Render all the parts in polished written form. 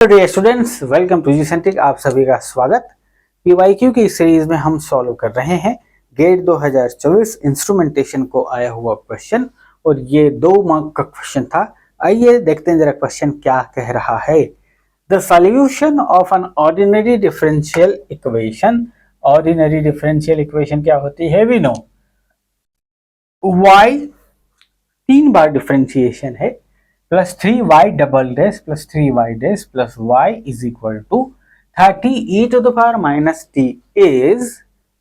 Dear students, welcome to जीसेंटिक। आप सभी का स्वागत। पीवाईक्यू की इस सीरीज में हम सॉल्व कर रहे हैं गेट 2024 इंस्ट्रूमेंटेशन को आया हुआ क्वेश्चन, और ये 2 मार्क का क्वेश्चन था। आइए देखते हैं जरा क्वेश्चन क्या कह रहा है। The solution of an ordinary differential equation. Ordinary differential equation क्या होती है? वी नो y 3 बार डिफरेंशिएशन है, plus 3y double dash plus 3y dash plus y is equal to 30 e to the power minus t is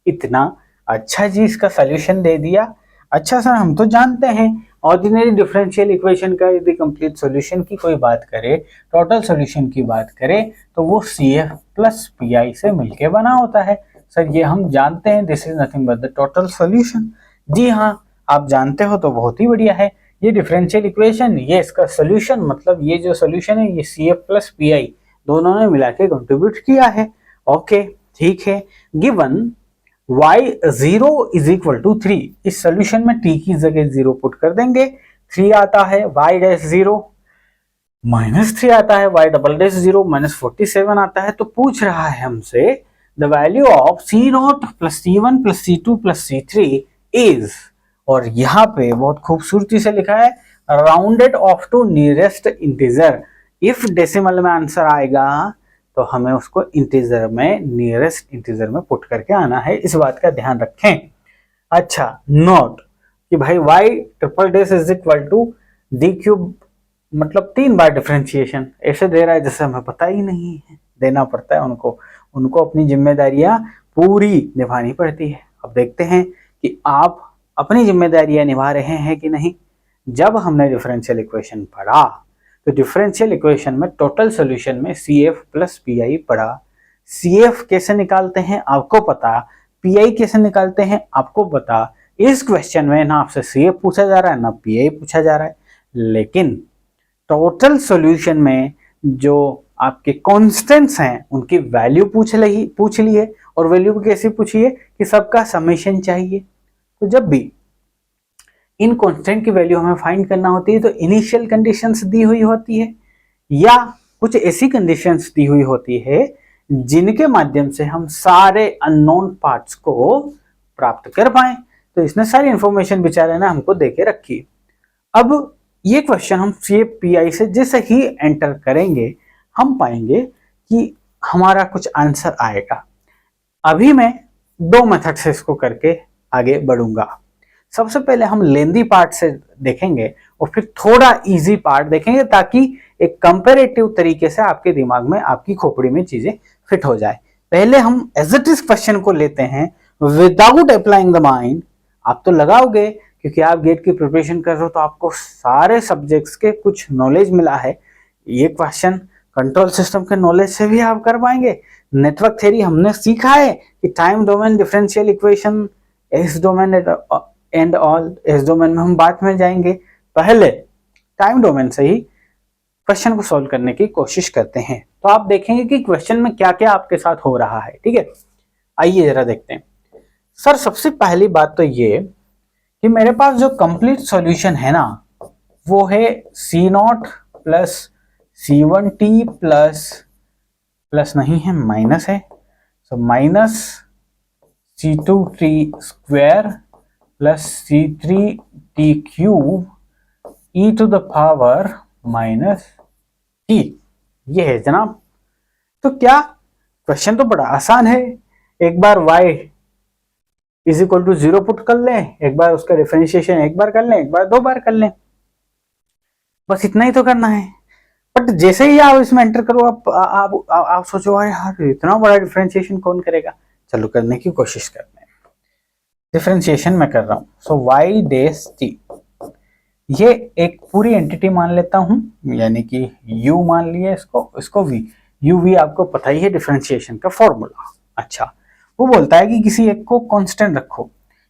इतना। अच्छा जी, इसका solution दे दिया। अच्छा सर, हम तो जानते हैं ऑर्डिनरी डिफरेंशियल इक्वेशन का यदि कंप्लीट सॉल्यूशन की कोई बात करे, टोटल सॉल्यूशन की बात करे, तो वो CF प्लस PI से मिलके बना होता है। सर ये हम जानते हैं, this is nothing but the total solution. जी हाँ, आप जानते हो तो बहुत ही बढ़िया है। ये डिफरेंशियल इक्वेशन, ये इसका सोल्यूशन, मतलब ये जो सोल्यूशन है ये CF प्लस PI दोनों ने मिला के कंट्रीब्यूट किया है। ओके, ठीक है। Given y0 is equal to 3, इस सोल्यूशन में t की जगह 0 पुट कर देंगे। 3 आता है, y डैश 0 माइनस 3 आता है, y डबल डैश 0 माइनस 47 आता है। तो पूछ रहा है हमसे the value of C0 plus C1 plus C2 plus C3 is, और यहाँ पे बहुत खूबसूरती से लिखा है rounded off to nearest integer. If decimal में आंसर आएगा तो हमें उसको इंटीजर में, नियरेस्ट इंटीजर में पुट करके आना है, इस बात का ध्यान रखें। अच्छा, नोट कि भाई y triple dash is equal to d cube, मतलब 3 बार डिफरेंशिएशन ऐसे दे रहा है जैसे हमें पता ही नहीं है। देना पड़ता है उनको अपनी जिम्मेदारियां पूरी निभानी पड़ती है। अब देखते हैं कि आप अपनी जिम्मेदारियां निभा रहे हैं कि नहीं। जब हमने डिफरेंशियल इक्वेशन पढ़ा तो डिफरेंशियल इक्वेशन में टोटल सॉल्यूशन में CF प्लस PI पढ़ा। CF कैसे निकालते हैं आपको पता, PI कैसे निकालते हैं आपको पता। इस क्वेश्चन में ना आपसे CF पूछा जा रहा है ना PI पूछा जा रहा है, लेकिन टोटल सॉल्यूशन में जो आपके कांस्टेंट्स हैं उनकी वैल्यू पूछ ली है। और वैल्यू कैसी पूछी है कि सबका समेशन चाहिए। तो जब भी इन कांस्टेंट की वैल्यू हमें फाइंड करना होती है तो इनिशियल कंडीशंस दी हुई होती है या कुछ ऐसी कंडीशंस दी हुई होती है जिनके माध्यम से हम सारे अननोन पार्ट्स को प्राप्त कर पाए। तो इसने सारी इंफॉर्मेशन बेचारे ने हमको देके रखी। अब ये क्वेश्चन हम CF PI से जैसे ही एंटर करेंगे हम पाएंगे कि हमारा कुछ आंसर आएगा। अभी मैं 2 मेथड से इसको करके आगे बढ़ूंगा। सबसे पहले हम लेंदी पार्ट से देखेंगे और फिर थोड़ा इजी पार्ट देखेंगे, ताकि एक कंपैरेटिव तरीके से आपके दिमाग में, आपकी खोपड़ी में चीजें फिट हो जाए। पहले हम एज इट इज क्वेश्चन को लेते हैं विदाउट अप्लाइंग द माइंड। आप तो लगाओगे क्योंकि आप गेट की प्रिपरेशन कर रहे हो, तो आपको सारे सब्जेक्ट्स के कुछ नॉलेज मिला है। ये क्वेश्चन कंट्रोल सिस्टम के नॉलेज से भी आप कर पाएंगे। नेटवर्क थ्योरी हमने सीखा है कि time domain differential equation, S domain and all, S domain में हम बाद में जाएंगे। पहले टाइम डोमेन से ही क्वेश्चन को सॉल्व करने की कोशिश करते हैं, तो आप देखेंगे कि क्वेश्चन में क्या क्या आपके साथ हो रहा है। ठीक है, आइए जरा देखते हैं। सर सबसे पहली बात तो ये कि मेरे पास जो कंप्लीट सॉल्यूशन है ना, वो है C0 प्लस C1t प्लस नहीं है, माइनस है, so minus C2t square plus C3t cube e to the power minus t। ये है जनाब। तो क्या क्वेश्चन तो बड़ा आसान है। एक बार y is equal to 0 put कर लें, एक बार उसका डिफरेंशिएशन एक बार कर लें, एक बार 2 बार कर लें, बस इतना ही तो करना है। बट जैसे ही आप इसमें एंटर करो आप सोचो अरे यार इतना बड़ा डिफरेंशिएशन कौन करेगा। चलो करने की कोशिश करते हैं। डिफरेंशिएशन मैं कर रहा हूं, सो y डैश t, ये एक पूरी एंटिटी मान लेता हूं, यानी कि u मान लिया इसको v। uv आपको पता ही है डिफरेंशिएशन का फॉर्मूला। अच्छा, वो बोलता है कि किसी एक को कांस्टेंट रखो।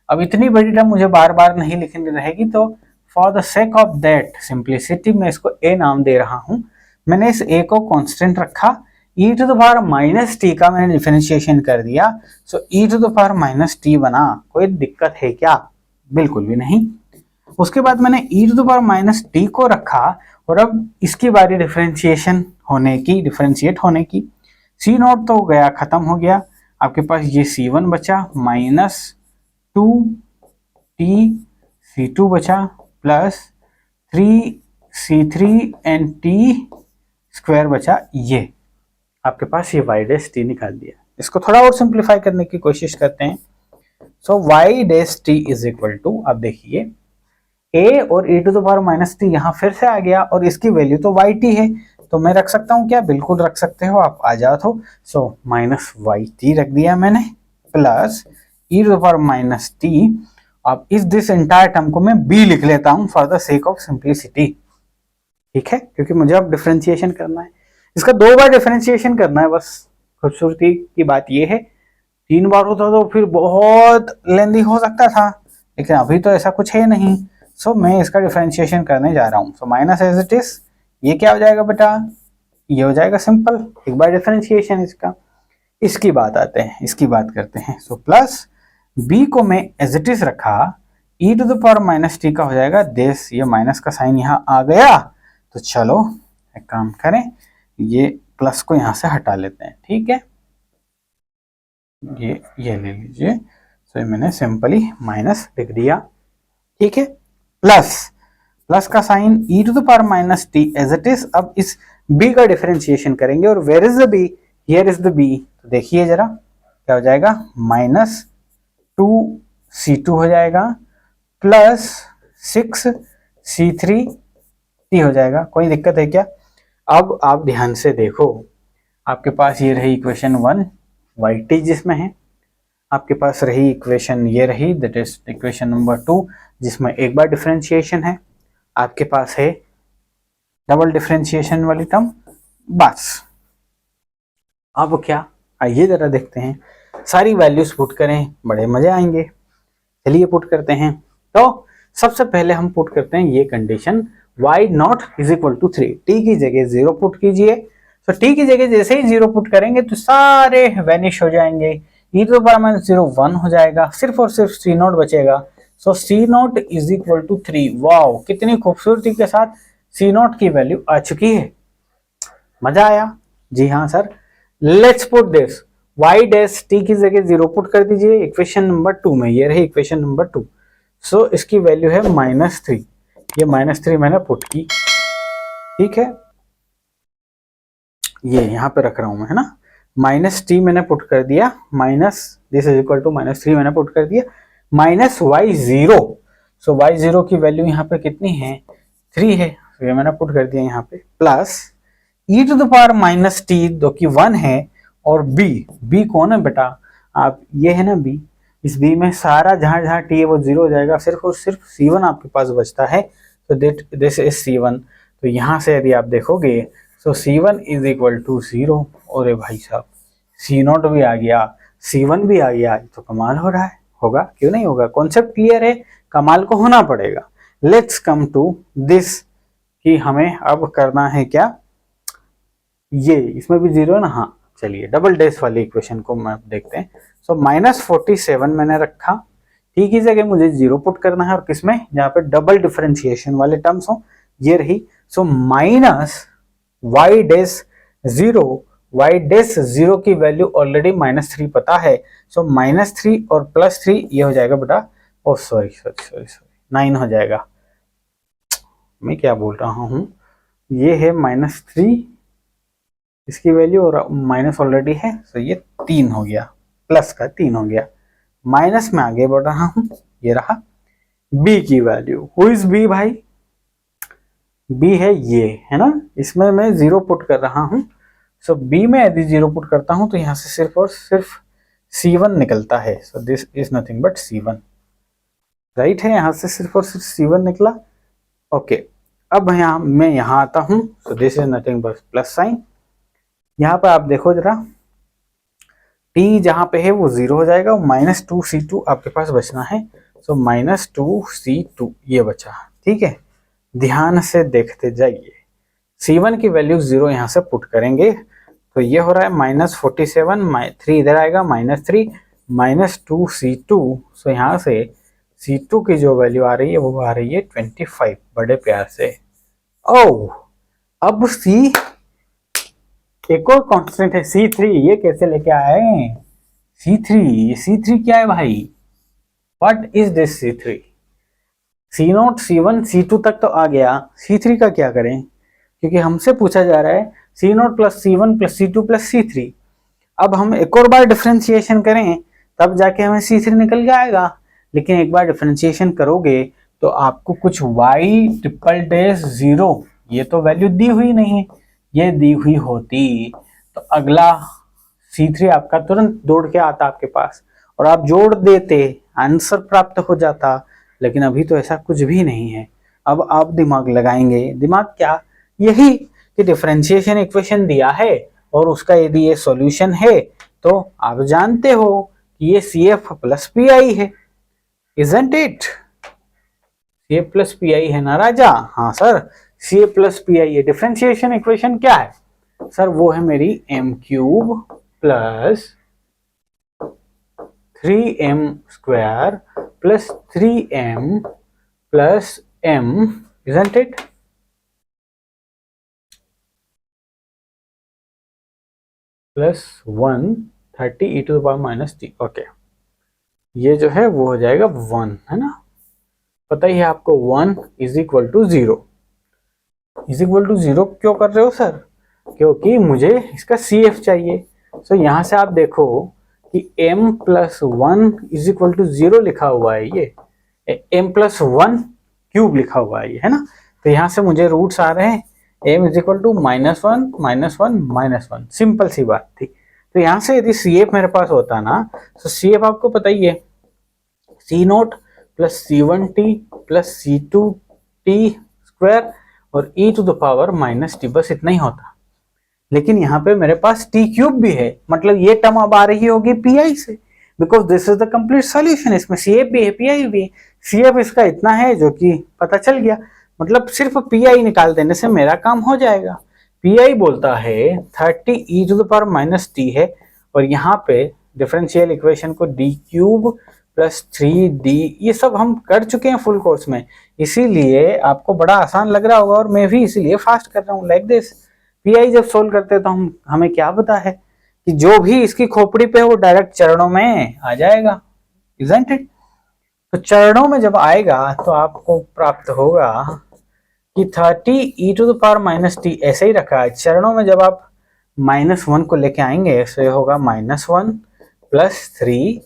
अब इतनी बड़ी टर्म मुझे बार बार नहीं लिखनी रहेगी, तो for the sake of that simplicity मैं इसको a नाम दे रहा हूं। मैंने इस a को कांस्टेंट रखा, e to the power minus t का मैंने डिफरेंशिएशन कर दिया, so e to the power minus t बना। कोई दिक्कत है क्या? बिल्कुल भी नहीं। उसके बाद मैंने e to the power minus t को रखा और अब इसकी बारी डिफरेंशिएशन होने की, डिफरेंशिएट होने की। सी नॉट तो गया, खत्म हो गया, आपके पास ये C1 बचा माइनस 2t C2 बचा plus 3C3 and t square बचा। ये आपके पास ये y डैश t निकाल दिया। इसको थोड़ा और सिंप्लीफाई करने की कोशिश करते हैं। So y dash t is equal to, अब देखिए a और e to the power minus t यहाँ फिर से आ गया और इसकी वैल्यू तो वाई टी है, तो मैं रख सकता हूँ क्या? बिल्कुल रख सकते हो, आप आ जाओ तो। सो माइनस वाई टी रख दिया मैंने plus e to the power minus t. अब इस दिस एंटायर टर्म को मैं b लिख लेता हूँ for the sake of simplicity, ठीक है, क्योंकि मुझे अब डिफरेंशिएशन करना है। इसका 2 बार डिफरेंशिएशन करना है, बस खूबसूरती की बात ये है। 3 बार होता तो फिर बहुत लेंदी हो सकता था, लेकिन अभी तो ऐसा कुछ है नहीं। सो मैं इसका डिफरेंशिएशन करने जा रहा हूँ। So minus as it is, ये क्या हो जाएगा बेटा? ये हो जाएगा सिंपल, एक बार डिफरेंशिएशन इसका। इसकी बात आते हैं, इसकी बात करते हैं। सो प्लस b को मैं एज इट इज रखा, e to the power minus t का हो जाएगा दिस, ये माइनस का साइन यहाँ आ गया, तो चलो एक काम करें, ये प्लस को यहाँ से हटा लेते हैं, ठीक है, ये ले लीजिए। सो मैंने सिंपली माइनस लिख दिया, ठीक है, प्लस का sign e to the power minus t as it is. अब इस b का डिफरेंशिएशन करेंगे और where is the b? Here is the b। तो देखिए जरा क्या हो जाएगा, माइनस 2c2 हो जाएगा प्लस 6c3t हो जाएगा। कोई दिक्कत है क्या? अब आप ध्यान से देखो, आपके पास ये रही इक्वेशन 1 y जिसमें है, आपके पास रही इक्वेशन ये रही, दैट इज इक्वेशन नंबर 2 जिसमें एक बार डिफरेंशिएशन है, आपके पास है डबल डिफरेंशिएशन वाली टर्म। बस अब क्या, आइए जरा देखते हैं, सारी वैल्यूज पुट करें, बड़े मजे आएंगे। चलिए पुट करते हैं। तो सबसे पहले हम पुट करते हैं ये condition, y not is equal to 3, t की जगह 0 पुट कीजिए। तो t की जगह जैसे ही 0 पुट करेंगे तो सारे वैनिश हो जाएंगे, e to the power minus 0 1 हो जाएगा, सिर्फ और सिर्फ c नॉट बचेगा। So c not is equal to 3। Wow, कितनी खूबसूरती के साथ c नॉट की वैल्यू आ चुकी है। मजा आया? जी हाँ sir. Let's put this, y dash t की जगह 0 पुट कर दीजिए इक्वेशन नंबर 2 में, ये रही इक्वेशन नंबर 2। सो इसकी वैल्यू है -3, ये -3 मैंने पुट की, ठीक है, ये यहाँ पे रख रहा हूं मैं, है ना। माइनस टी मैंने पुट कर दिया, minus this is equal to -3 मैंने पुट कर दिया, माइनस y0। सो y0 की वैल्यू यहाँ पे कितनी है? 3 है, तो ये मैंने पुट कर दिया यहाँ पे, plus e to the power minus t जो कि 1 है, और b कौन है बेटा? आप ये है ना b, इस b में सारा जहां जहां t है वो 0 हो जाएगा, सिर्फ और सिर्फ c1 आपके पास बचता है, तो दिस इज c1। तो यहाँ से यदि आप देखोगे सो c1 इज इक्वल टू 0। और भाई साहब c0 भी आ गया, c1 भी आ गया, तो कमाल हो रहा है। होगा, क्यों नहीं होगा? कॉन्सेप्ट क्लियर है, कमाल को होना पड़ेगा। लेट्स कम टू दिस, कि हमें अब करना है क्या, ये इसमें भी 0 ना, हाँ चलिए डबल डैश वाली इक्वेशन को मैं देखते हैं। सो -47 मैंने रखा, ठीक ही जगह मुझे 0 पुट करना है, और किसमें? जहाँ पे डबल डिफरेंशिएशन वाले टर्म्स हो, ये रही। So minus y dash 0, y dash 0 की वैल्यू ऑलरेडी -3 पता है, सो -3 और +3 ये हो जाएगा बेटा, ओ सॉरी 9 हो जाएगा। मैं क्या बोल रहा हूँ, ये है -3 इसकी वैल्यू, और माइनस ऑलरेडी है, तो ये 3 हो गया, प्लस का 3 हो गया, माइनस में आगे बढ़ रहा हूं, ये रहा b की वैल्यू। हु इज b भाई? b है ये, है ना, इसमें मैं 0 पुट कर रहा हूं। सो b में यदि 0 पुट करता हूं तो यहां से सिर्फ और सिर्फ c1 निकलता है। So this is nothing but c1, right है, यहां से सिर्फ और सिर्फ c1 निकला। ओके, अब मैं यहाँ आता हूं, so this is nothing but plus sign. यहाँ पे आप देखो जरा, t जहां पे है वो 0 हो जाएगा, -2c2 आपके पास बचना है। सो -2c2 ये बचा, ठीक है, ध्यान से देखते जाइए। c1 की वैल्यू 0 यहाँ से पुट करेंगे, तो ये हो रहा है -47, 3 इधर आएगा, -3 -2c2। सो यहाँ से C2 की जो वैल्यू आ रही है वो आ रही है 25 बड़े प्यार से। ओह, अब एक और कांस्टेंट है C3, ये कैसे लेके आए C3? ये C3 क्या है भाई? What is this C3? C0 C1 C2 तक तो आ गया, C3 का क्या करें? क्योंकि हमसे पूछा जा रहा है C0 plus C1 plus C2 plus C3। अब हम एक और बार डिफरेंशिएशन करें तब जाके हमें C3 निकल के आएगा, लेकिन एक बार डिफरेंशिएशन करोगे तो आपको कुछ y ट्रिपल डैश 0, ये तो वैल्यू दी हुई नहीं है, ये दी हुई होती तो अगला C3 आपका तुरंत दौड़ के आता आपके पास और आप जोड़ देते, आंसर प्राप्त हो जाता। लेकिन अभी तो ऐसा कुछ भी नहीं है। अब आप दिमाग लगाएंगे, दिमाग क्या, यही कि डिफरेंशिएशन इक्वेशन दिया है और उसका यदि ये सॉल्यूशन है तो आप जानते हो कि ये CF प्लस PI है, isn't it? CF plus PI है ना राजा? हाँ सर, CF प्लस PI है। डिफरेंशिएशन इक्वेशन क्या है सर? वो है मेरी m cube plus 3m square plus 3m plus m, isn't it? Plus 130 e to the power minus t। Okay, ये जो है वो हो जाएगा 1, है ना? पता ही है आपको 1 is equal to 0। Is equal to 0 क्यों कर रहे हो सर? क्योंकि मुझे इसका CF चाहिए। तो यहां से आप देखो कि m plus 1 is equal to 0 लिखा हुआ है, ये m प्लस 1 क्यूब लिखा हुआ है, ये है ना? तो यहां से मुझे रूट्स आ रहे हैं m is equal to -1 -1 -1, simple सी बात थी। तो यहां से यदि CF मेरे पास होता ना, तो CF आपको पता ही है C0 plus C1t plus C2t square और e to the power minus t, बस इतना ही होता। लेकिन यहाँ पे मेरे पास t क्यूब भी है, मतलब ये टर्म अब आ रही होगी PI से, because this is the complete solution. इसमें CF भी है PI भी है। CF इसका इतना है जो कि पता चल गया, मतलब सिर्फ PI निकाल देने से मेरा काम हो जाएगा। PI बोलता है 30 e to the power minus t है, और यहाँ पे डिफरेंशियल इक्वेशन को d क्यूब प्लस 3d, ये सब हम कर चुके हैं फुल कोर्स में, इसीलिए आपको बड़ा आसान लग रहा होगा और मैं भी इसीलिए फास्ट कर रहा हूँ लाइक दिस। PI जब सोल्व करते हैं तो हमें क्या पता है कि जो भी इसकी खोपड़ी पे वो डायरेक्ट चरणों में आ जाएगा, इजंट इट? तो चरणों में जब आएगा तो आपको प्राप्त होगा कि 30 e to the power minus t, ऐसे ही रखा है। चरणों में जब आप -1 को लेके आएंगे तो ये होगा -1 प्लस 3,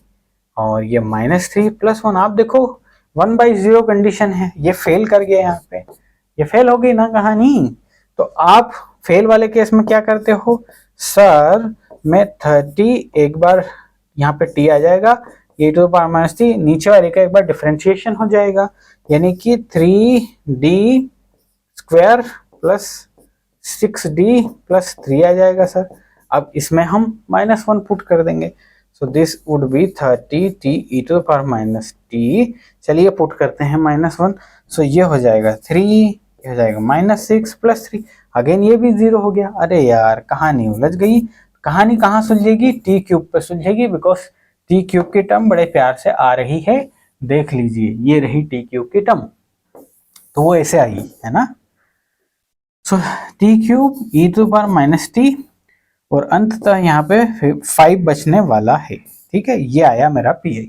और ये -3 प्लस 1। आप देखो 1/0 कंडीशन है, ये फेल कर गया यहाँ पे, ये फेल हो गई ना कहानी। तो आप फेल वाले केस में क्या करते हो? सर मैं 30, एक बार यहाँ पे t आ जाएगा, e to the power minus t, नीचे वाले का एक बार डिफरेंशिएशन हो जाएगा, यानी कि 3d square plus 6d plus 3 आ जाएगा सर। अब इसमें हम -1 पुट कर देंगे, so this would be 30t e to the power minus t। चलिए पुट करते हैं -1, सो ये हो जाएगा 3, ये हो जाएगा -6 प्लस 3, अगेन ये भी 0 हो गया। अरे यार कहानी उलझ गई। कहानी कहाँ सुलझेगी? t क्यूब पे सुलझेगी, बिकॉज t क्यूब की टर्म बड़े प्यार से आ रही है, देख लीजिए ये रही t क्यूब की टर्म, तो वो ऐसे आई है ना। So t cube e to the power minus t, और अंततः यहाँ पे 5 बचने वाला है, ठीक है? ये आया मेरा PI।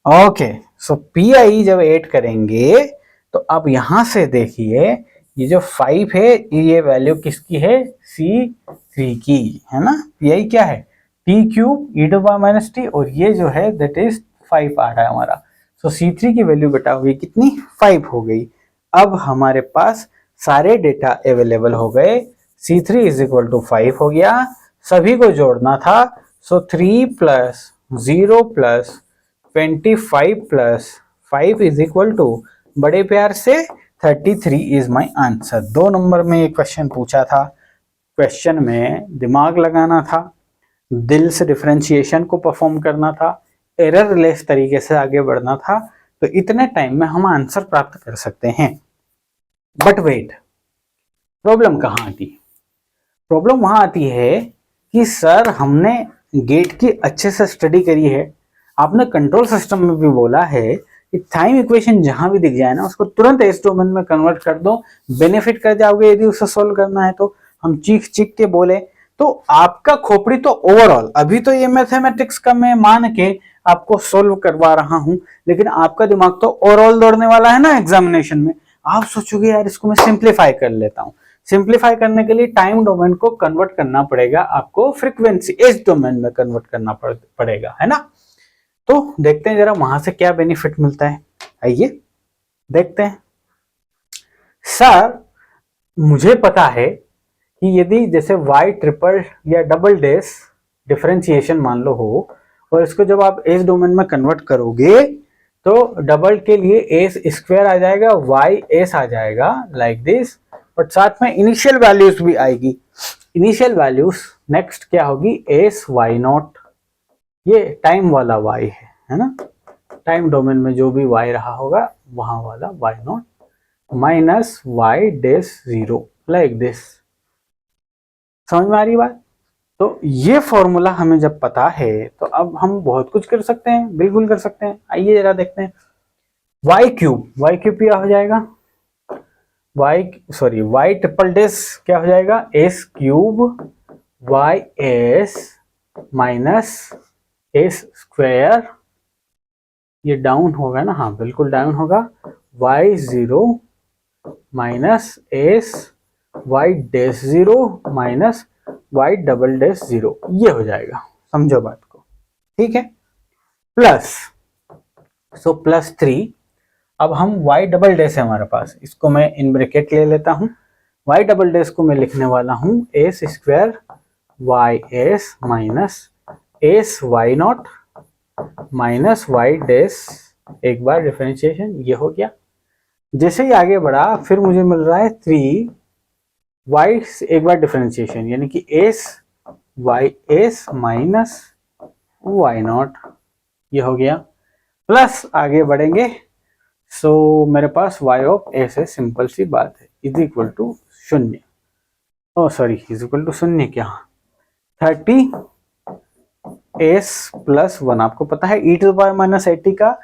ओके, सो PI जब ऐड करेंगे तो अब यहां से देखिए ये जो 5 है ये वैल्यू किसकी है? C3 की, है ना? PI क्या है? t cube e to power minus t, और ये जो है दैट इज 5 आ रहा है हमारा। सो C3 की वैल्यू बेटा हुई कितनी? 5 हो गई। अब हमारे पास सारे डेटा अवेलेबल हो गए, C3 इज इक्वल टू 5 हो गया, सभी को जोड़ना था। So 3 plus 0 plus 25 plus 5 is equal to, बड़े प्यार से 33 इज माई आंसर। 2 नंबर में ये क्वेश्चन पूछा था, क्वेश्चन में दिमाग लगाना था, दिल से डिफरेंशिएशन को परफॉर्म करना था, एरर लेस तरीके से आगे बढ़ना था, तो इतने टाइम में हम आंसर प्राप्त कर सकते हैं। बट वेट, प्रॉब्लम कहाँ आती है? प्रॉब्लम वहां आती है कि सर हमने गेट की अच्छे से स्टडी करी है, आपने कंट्रोल सिस्टम में भी बोला है टाइम इक्वेशन जहां भी दिख जाए ना उसको तुरंत एस डोमेन में कन्वर्ट कर दो, बेनिफिट कर जाओगे यदि उसे सोल्व करना है तो। हम चीख चीख के बोले तो आपका खोपड़ी तो ओवरऑल, अभी तो ये मैथमेटिक्स का मैं मान के आपको सोल्व करवा रहा हूं, लेकिन आपका दिमाग तो ओवरऑल दौड़ने वाला है ना एग्जामिनेशन में। आप सोचोगे यार इसको मैं सिंप्लीफाई कर लेता हूं। सिंप्लीफाई करने के लिए टाइम डोमेन को कन्वर्ट करना पड़ेगा, आपको फ्रीक्वेंसी एज डोमेन में कन्वर्ट करना पड़ेगा, है ना। तो देखते हैं जरा वहां से क्या बेनिफिट मिलता है, आइए देखते हैं। सर मुझे पता है कि यदि जैसे y ट्रिपल या डबल डैश डिफरेंशिएशन मान लो हो, और इसको जब आप एस डोमेन में कन्वर्ट करोगे तो डबल के लिए एस स्क्वायर आ जाएगा, वाई एस आ जाएगा लाइक दिस, बट साथ में इनिशियल वैल्यूज भी आएगी। इनिशियल वैल्यूज नेक्स्ट क्या होगी, एस वाई नॉट, ये टाइम वाला y है ना, टाइम डोमेन में जो भी y रहा होगा वहां वाला y not minus y dash zero like this. समझ में आ रही बात। तो ये फॉर्मूला हमें जब पता है तो अब हम बहुत कुछ कर सकते हैं, बिल्कुल कर सकते हैं। आइए जरा देखते हैं। वाई क्यूब क्या हो जाएगा, वाई ट्रिपल डैश क्या हो जाएगा, s cube y s minus s square, ये डाउन होगा ना, हाँ बिल्कुल डाउन होगा, y zero minus s y dash zero minus y double dash zero, ये हो जाएगा। समझो बात को, ठीक है। प्लस प्लस 3, अब हम वाई डबल डैश है हमारे पास, इसको मैं इन ब्रैकेट ले लेता हूं। वाई डबल डैश को मैं लिखने वाला हूं s square y s minus s y not minus y dash, एक बार डिफरेंशिएशन ये हो गया। जैसे ही आगे बढ़ा फिर मुझे मिल रहा है 3 वाई, एक बार डिफरेंशिएशन यानी कि s y s minus y not, ये हो गया। प्लस आगे बढ़ेंगे, मेरे पास वाई ऑफ एस है, सिंपल सी बात है, इज इक्वल टू शून्य, इज इक्वल टू शून्य क्या, 30 एस प्लस 1, आपको पता है e to the power minus 80 का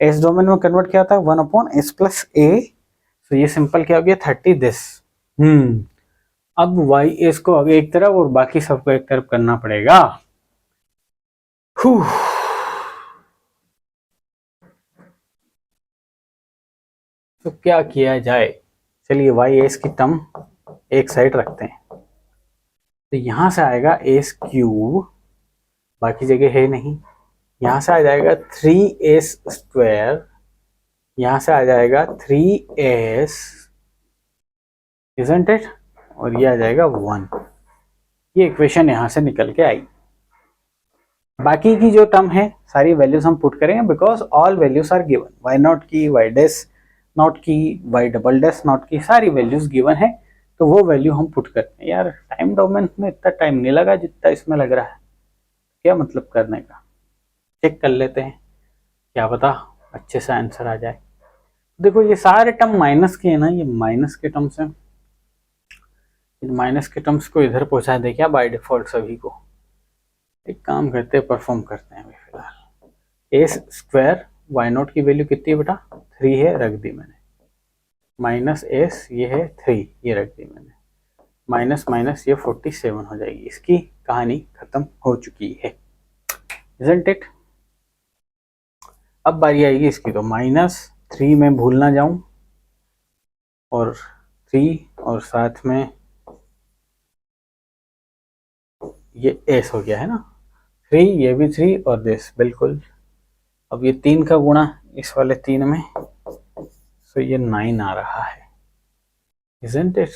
एस डोमेन में कन्वर्ट किया था 1 अपॉन एस प्लस ए, तो ये सिंपल क्या हो गया 30 दिस। अब वाई एस को आगे एक तरफ और बाकी सबको एक तरफ करना पड़ेगा। तो क्या किया जाए, चलिए वाई एस की टर्म एक साइड रखते हैं, तो यहां से आएगा एस क्यूब, बाकी जगह है नहीं, यहां से आ जाएगा 3s स्क्वायर, यहां से आ जाएगा 3s, इजंट इट, और ये आ जाएगा 1। ये इक्वेशन यहां से निकल के आई। बाकी की जो टर्म है सारी वैल्यूज हम पुट करेंगे, because all values are given, y not की, वाई डैश नॉट की, वाई डबल डैश नॉट की, सारी वैल्यूज गिवन है, तो वो वैल्यू हम पुट करते हैं। यार टाइम डोमेन में इतना टाइम नहीं लगा जितना इसमें लग रहा है, क्या मतलब करने का, चेक कर लेते हैं, क्या पता अच्छे से आंसर आ जाए। देखो ये सारे टर्म माइनस के है ना, ये माइनस के टर्म्स हैं, इन माइनस के टर्म्स को इधर पहुंचा दे क्या बाय डिफॉल्ट सभी को। एक काम करते हैं, परफॉर्म करते हैं अभी फिलहाल। एस स्क्वायर वाई नॉट की वैल्यू कितनी है बेटा, 3 है, रख दी मैंने, माइनस एस ये है 3, ये रख दी मैंने, माइनस माइनस ये 47 हो जाएगी, इसकी कहानी खत्म हो चुकी है, इजंट इट। अब बारी आएगी इसकी, तो -3 में भूल ना जाऊं, और 3 और साथ में ये एस हो गया है ना, 3, ये भी 3 और दिस बिल्कुल। अब ये 3 का गुणा इस वाले 3 में, तो ये 9 आ रहा है, इजंट इट।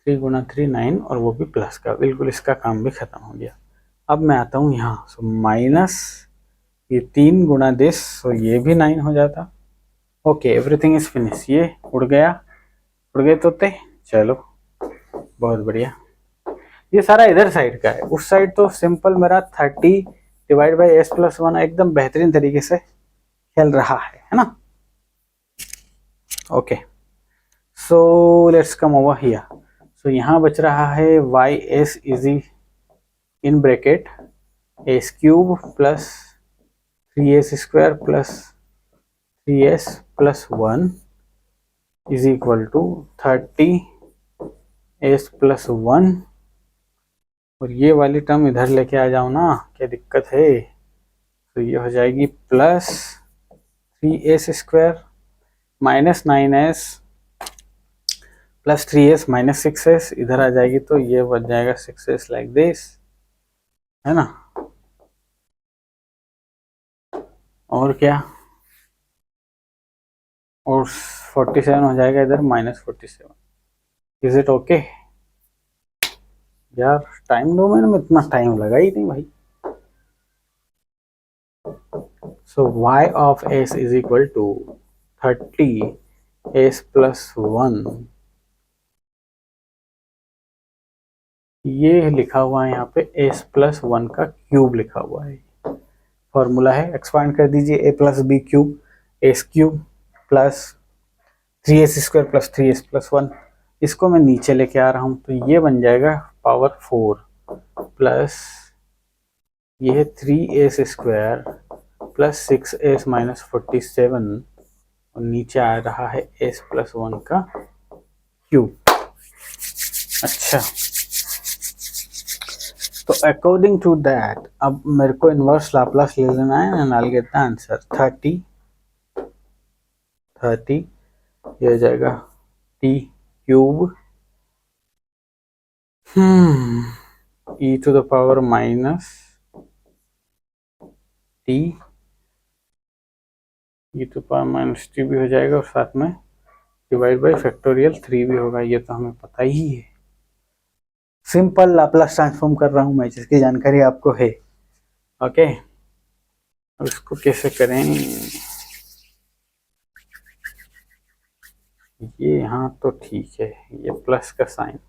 3 गुणा 3 9, और वो भी प्लस का, बिल्कुल इसका काम भी खत्म हो गया। अब मैं आता हूँ यहाँ, माइनस ये 3 गुणा दिस, तो ये भी 9 हो जाता। ओके, एवरीथिंग इज फिनिश, ये उड़ गए तोते, चलो बहुत बढ़िया। ये सारा इधर साइड का है, उस साइड तो सिंपल मेरा 30 डिवाइड बाई एस प्लस 1 एकदम बेहतरीन तरीके से खेल रहा है ना। Okay, so let's come over here. So यहाँ बच रहा है y s is in bracket s cube plus 3s square plus 3s plus 1 is equal to 30s plus 1, और ये वाली टर्म इधर लेके आ जाओ ना, क्या दिक्कत है। तो ये हो जाएगी plus 3s square minus 9s plus 3s minus 6s, इधर आ जाएगी तो ये बन जाएगा 6s लाइक दिस, है ना। और क्या, और 47 हो जाएगा इधर माइनस 47। इज इट ओके यार, टाइम डोमेन में इतना टाइम लगा ही नहीं भाई। So y of s is equal to 30s plus 1, ये लिखा हुआ है यहाँ पे s प्लस 1 का क्यूब लिखा हुआ है। फॉर्मूला है, एक्सपांड कर दीजिए, a plus b cube s cube plus 3s square plus 3s plus 1, इसको मैं नीचे लेके आ रहा हूँ तो ये बन जाएगा पावर 4 प्लस ये है 3s square plus 6s minus 47, और नीचे आ रहा है s प्लस 1 का क्यूब। अच्छा, तो अकॉर्डिंग टू दैट अब मेरे को इनवर्स लाप्लास ले लेना है and I will get the answer 30 ये हो जाएगा t cube e to the power minus t, e to power minus t भी हो जाएगा, और साथ में डिवाइड बाई फैक्टोरियल 3 भी होगा, ये तो हमें पता ही है। सिंपल लाप्लास ट्रांसफॉर्म कर रहा हूं मैं, जिसकी जानकारी आपको है। ओके, अब इसको कैसे करें, ये यहाँ तो ठीक है, ये प्लस का साइन,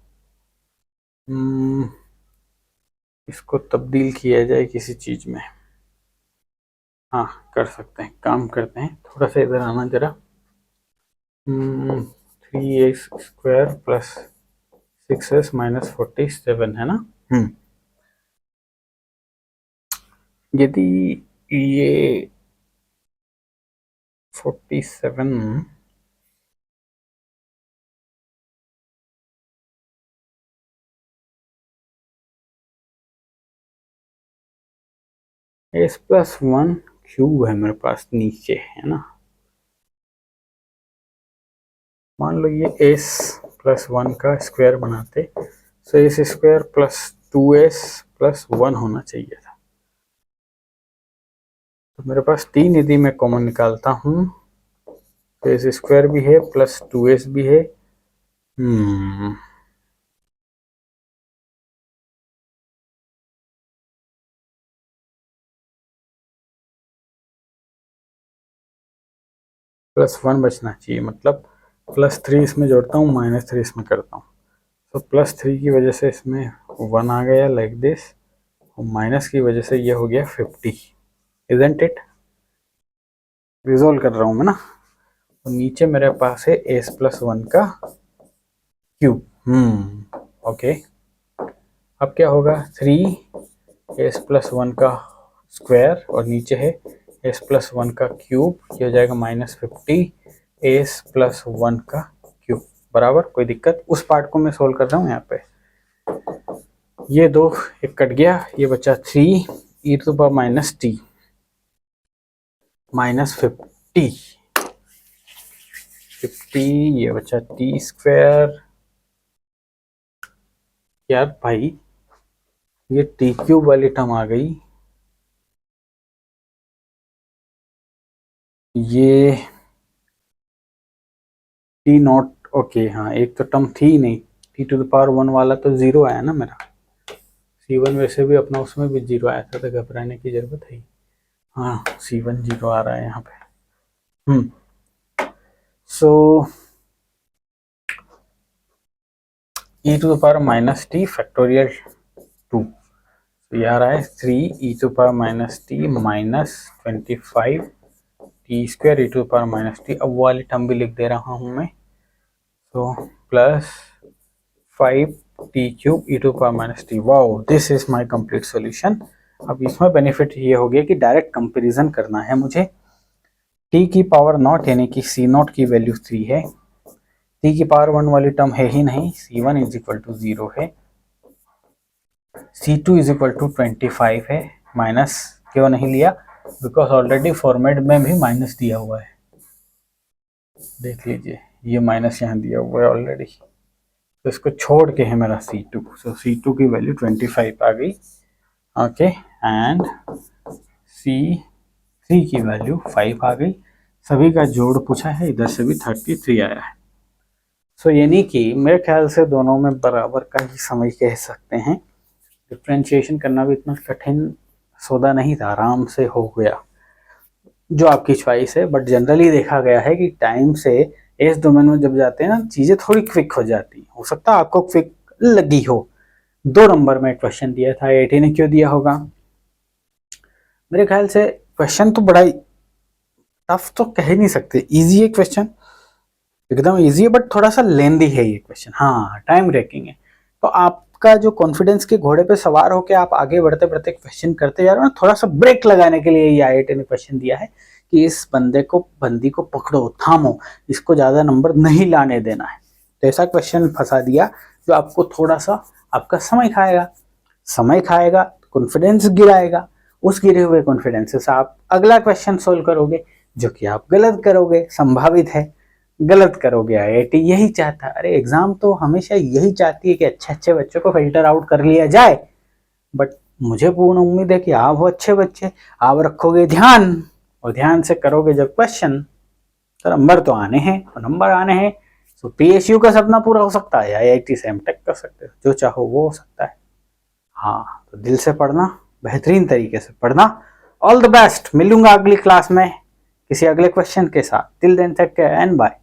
इसको तब्दील किया जाए किसी चीज में। हाँ कर सकते हैं, काम करते हैं, थोड़ा सा इधर आना जरा। 3s square plus 6s minus 47 है ना। यदि ये 47 s प्लस 1 क्यूब है मेरे पास नीचे, है ना। मान लो ये s प्लस 1 का स्क्वायर बनाते, तो s square plus 2s plus 1 होना चाहिए था। तो मेरे पास 3 यदि मैं कॉमन निकालता हूँ तो s स्क्वायर भी है प्लस 2s भी है, प्लस 1 बचना चाहिए, मतलब प्लस 3 इसमें जोड़ता हूँ माइनस 3 इसमें करता हूँ, तो प्लस 3 की वजह से इसमें 1 आ गया लाइक दिस, और माइनस की वजह से ये हो गया 50। इजंट इट, रिजोल्व कर रहा हूँ मैं ना। तो नीचे मेरे पास है s प्लस 1 का क्यूब। ओके, अब क्या होगा 3s प्लस 1 का स्क्वायर, और नीचे है s प्लस 1 का क्यूब, ये हो जाएगा माइनस 50s प्लस 1 का क्यूब बराबर। कोई दिक्कत, उस पार्ट को मैं सोल्व कर रहा हूँ यहाँ पे। ये दो एक कट गया, ये बचा 3e to the power minus t minus 50, ये बचा t स्क्वायर। यार भाई ये t क्यूब वाली टर्म आ गई, ये t नॉट, ओके हाँ, एक तो टर्म थी नहीं, t टू द पावर 1 वाला तो जीरो आया ना मेरा, c1 वैसे भी अपना उसमें भी जीरो आया था, तो घबराने की जरूरत है। हाँ c1 जीरो आ रहा है यहाँ पे। So e to the power minus t factorial 2, तो ये आ रहा है 3e to power minus t minus 25 t square e to power minus t. अब वो वाली टर्म भी लिख दे रहा हूँ मैं, तो plus 5t cube e to power minus t. Wow, this is my complete solution अब इसमें बेनिफिट ये हो गया कि डायरेक्ट कंपैरिजन करना है मुझे। t की पावर नॉट यानी कि c0 की वैल्यू 3 है, t की पावर 1 वाली टर्म है ही नहीं, c1 इज इक्वल टू 0 है, c2 इज इक्वल टू 25 है। माइनस क्यों नहीं लिया? बिकॉज ऑलरेडी फॉर्मेट में भी माइनस दिया हुआ है, देख लीजिए ये माइनस यहाँ दिया हुआ है ऑलरेडी, तो इसको छोड़ के है मेरा c2, सो c2 की वैल्यू 25 आ गई। ओके, एंड c3 की वैल्यू 5 आ गई। सभी का जोड़ पूछा है, इधर से भी 33 आया है। सो यानी कि मेरे ख्याल से दोनों में बराबर का ही समय कह सकते हैं। डिफ्रेंशिएशन करना भी इतना कठिन सौदा नहीं था, आराम से हो गया, जो आपकी चॉइस है। बट जनरली देखा गया है कि टाइम से इस डोमेन में जब जाते हैं ना, चीजें थोड़ी क्विक हो जाती हैं। हो सकता है आपको क्विक लगी हो। 2 नंबर में क्वेश्चन दिया था, 80 ने क्यों दिया होगा? मेरे ख्याल से क्वेश्चन तो बड़ा टफ तो कह ही नहीं सकते, इजी है क्वेश्चन, एकदम इजी है, बट थोड़ा सा लेंदी है ये क्वेश्चन। हाँ, टाइम रेकिंग है। तो आपका जो कॉन्फिडेंस के घोड़े पे सवार होकर आप आगे बढ़ते बढ़ते क्वेश्चन करते जा रहे हो ना, थोड़ा सा ब्रेक लगाने के लिए ये IIT ने क्वेश्चन दिया है कि इस बंदी को पकड़ो, थामो, इसको ज्यादा नंबर नहीं लाने देना है। तो ऐसा क्वेश्चन फंसा दिया जो आपको थोड़ा सा आपका समय खाएगा, कॉन्फिडेंस गिराएगा। उस गिरे हुए कॉन्फिडेंस से आप अगला क्वेश्चन सोल्व करोगे, जो कि आप गलत करोगे, संभावित है गलत करोगे। IIT यही चाहता है, अरे एग्जाम तो हमेशा यही चाहती है कि अच्छे अच्छे बच्चों को फिल्टर आउट कर लिया जाए। बट मुझे पूर्ण उम्मीद है कि आप वो अच्छे बच्चे, आप रखोगे ध्यान, और ध्यान से करोगे जब क्वेश्चन, तो नंबर तो आने हैं, और नंबर आने हैं तो PSU का सपना पूरा हो सकता है, IIT से MTech कर सकते हो, जो चाहो वो हो सकता है। हाँ, तो दिल से पढ़ना, बेहतरीन तरीके से पढ़ना। All the best. मिलूंगा अगली क्लास में किसी अगले क्वेश्चन के साथ। Till then take care and bye.